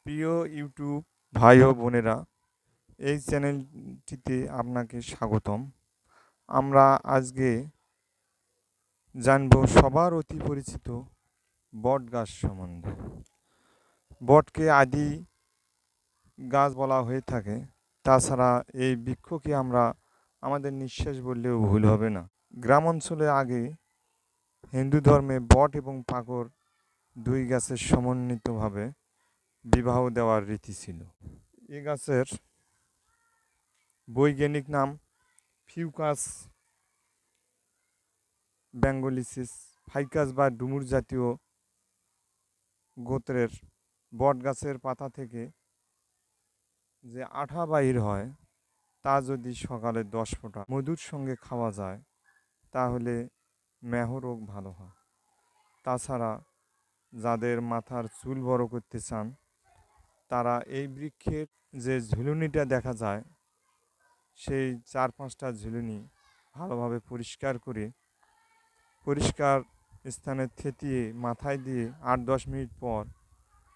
প্রিয় ইউটিউব ভাই ও বোনেরা, এই চ্যানেলটিতে আপনাকে স্বাগতম। আমরা আজকে জানব সবার অতি পরিচিত বট গাছ সম্বন্ধে। বটকে আদি গাছ বলা হয়ে থাকে। তাছাড়া এই বৃক্ষকে আমরা আমাদের নিঃশ্বাস বললেও ভুল হবে না। গ্রাম অঞ্চলে আগে হিন্দু ধর্মে বট এবং পাকর দুই গাছের সমন্বিতভাবে বিবাহ দেওয়ার রীতি ছিল। এ গাছের বৈজ্ঞানিক নাম ফিউকাস বেঙ্গলিসিস ফাইকাস বা ডুমুর জাতীয় গোত্রের বট গাছের পাতা থেকে যে আঠা বাহির হয়, তা যদি সকালে 10 ফোঁটা মধুর সঙ্গে খাওয়া যায় তাহলে মেহরোগ ভালো হয়। তাছাড়া যাদের মাথার চুল বড় করতে চান, তারা এই বৃক্ষের যে ঝুলুনিটা দেখা যায়, সেই 4-5টা ঝুলুনি ভালোভাবে পরিষ্কার স্থানে থেতিয়ে মাথায় দিয়ে 8-10 মিনিট পর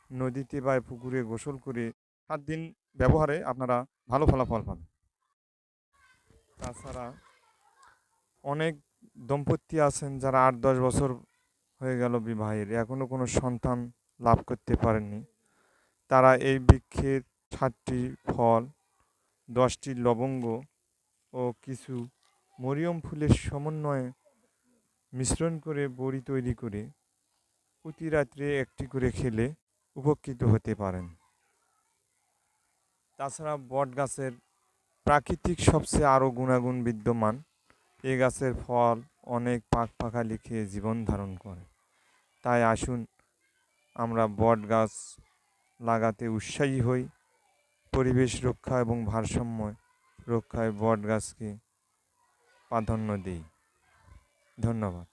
নদীতে বা পুকুরে গোসল করে 7 দিন ব্যবহারে আপনারা ভালো ফলাফল পাবেন। তাছাড়া অনেক দম্পতি আছেন যারা 8-10 বছর হয়ে গেল বিবাহের, এখনও কোনো সন্তান লাভ করতে পারেননি। তারা এই বৃক্ষের 7টি ফল, 10টি লবঙ্গ ও কিছু মরিয়ম ফুলের সমন্বয়ে মিশ্রণ করে বড়ি তৈরি করে প্রতি রাত্রে একটি করে খেলে উপকৃত হতে পারেন। তাছাড়া বট গাছের প্রাকৃতিক সবচেয়ে আরও গুণাগুণ বিদ্যমান। এ গাছের ফল অনেক পাখালি খেয়ে জীবন ধারণ করে। তাই আসুন আমরা বট গাছ লাগাতে উৎসাহী হই। পরিবেশ রক্ষা এবং ভারসাম্য রক্ষায় বট গাছকে প্রাধান্য দিই। ধন্যবাদ।